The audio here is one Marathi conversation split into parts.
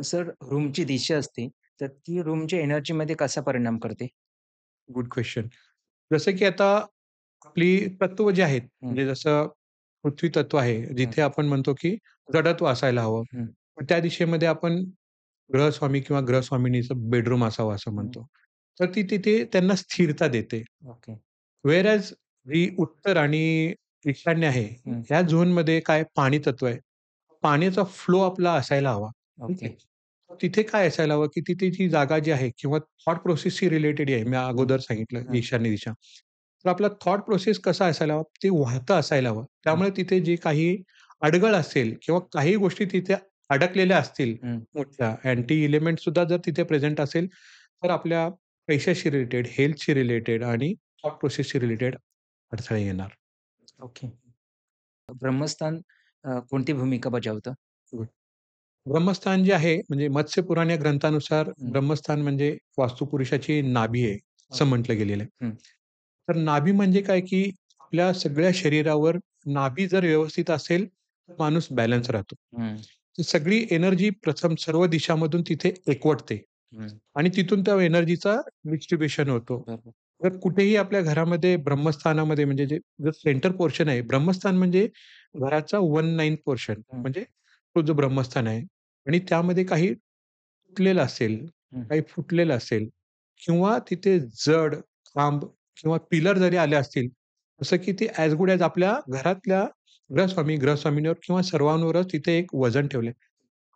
सर रूमची दिशा असते, तर ती रूमच्या एनर्जीमध्ये कसा परिणाम करते? Good question. जसं की आता आपली तत्व जे आहेत, हं, म्हणजे जसं पृथ्वी तत्व आहे, हं, जिथे आपण म्हणतो की जडत्व असायला हवं. हं, मग त्या दिशेमध्ये आपण ग्रहस्वामी किंवा ग्रहस्वामिनीचं बेडरूम असावं असं हं. म्हणतो. तर ती तिथे त्यांना स्थिरता देते. ओके. व्हेअर जी उत्तर आणि ईशान्य आहे, हं. ह्या झोनमध्ये काय पाणी तत्व आहे. पाण्याचा फ्लो आपला असायला हवा. ठीक ओके. आहे. तिथे काय असायला हवं, की तिथे जी जागा जी आहे किंवा थॉट प्रोसेसशी रिलेटेड आहे. मी हं, अगोदर सांगितलं हं, ईशान्य दिशा. तर आपला थॉट प्रोसेस कसा असायला हवा, ते वाहतं असायला हवं. हं, त्यामुळे तिथे जे काही अडगळ असेल किंवा काही गोष्टी तिथे अडकलेल्या असतील हं. मोठ्या अँटी एलिमेंट सुद्धा जर तिथे प्रेझेंट असेल, तर आपल्या पैशाशी रिलेटेड, हेल्थशी रिलेटेड आणि थॉट प्रोसेसशी रिलेटेड अडथळे येणार. ओके. ब्रह्मस्थान कोणती भूमिका बजावतं? गुड. ब्रह्मस्थान जे आहे म्हणजे मत्स्य पुराण या ग्रंथानुसार हं. ब्रह्मस्थान म्हणजे वास्तुपुरुषाची नाभी आहे, असं ओके. म्हटलं गेलेलं आहे. हं, तर नाभी म्हणजे काय, की आपल्या सगळ्या शरीरावर नाभी जर व्यवस्थित असेल, तर माणूस बॅलन्स राहतो. हं, तर सगळी एनर्जी प्रथम सर्व दिशामधून तिथे एकवटते हं. आणि तिथून त्या एनर्जीचा डिस्ट्रिब्युशन होतो. बरोबर. तर कुठेही आपल्या घरामध्ये ब्रह्मस्थानामध्ये म्हणजे जे जो सेंटर पोर्शन आहे, ब्रह्मस्थान म्हणजे घराचा 1/9 पोर्शन हं, म्हणजे तो जो ब्रह्मस्थान आहे आणि त्यामध्ये काही तुटलेलं असेल, हं, काही फुटलेलं असेल किंवा तिथे जड खांब किंवा पिलर जरी आले असतील, जसं की ते ॲज गुड ॲज आपल्या घरातल्या गृहस्वामी, गृहस्वामिनीवर किंवा सर्वांवरच तिथे एक वजन ठेवलंय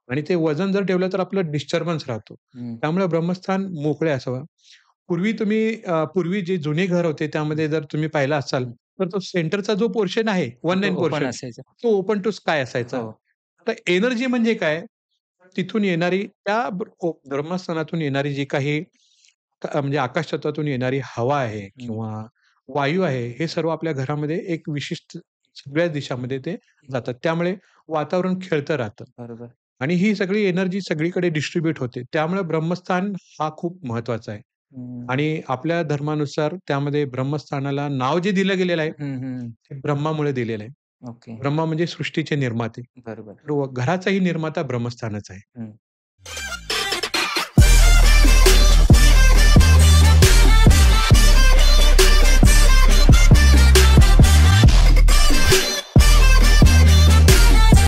आणि ते वजन जर ठेवलं तर आपलं डिस्टर्बन्स राहतो. हं, त्यामुळे ब्रह्मस्थान मोकळे असावं. पूर्वी जे जुने घर होते हं, त्यामध्ये जर तुम्ही पाहिला असाल, हं. तर तो सेंटरचा जो पोर्शन आहे, तो 1/9 ओपन पोर्शन, असायचा. तो ओपन टू स्काय असायचा. हो. आता एनर्जी म्हणजे काय? तिथून येणारी त्या ब्रह्मस्थानातून येणारी जी काही म्हणजे आकाश तत्वातून येणारी हवा आहे हं. किंवा वायू आहे, हे सर्व आपल्या घरामध्ये एक विशिष्ट सगळ्याच दिशामध्ये ते जातात. त्यामुळे वातावरण खेळतं राहतं बरोबर. आणि ही सगळी एनर्जी सगळीकडे डिस्ट्रिब्यूट होते. त्यामुळे ब्रह्मस्थान हा खूप महत्वाचा आहे हं, आणि आपल्या धर्मानुसार त्यामध्ये ब्रह्मस्थानाला नाव जे दिलं गेलेलं आहे, हं, हं. ते ब्रह्मामुळे दिलेलं आहे. ओके. ब्रह्मा म्हणजे सृष्टीचे निर्माते. बरोबर. तर घराचाही निर्माता ब्रह्मस्थानच आहे. हं.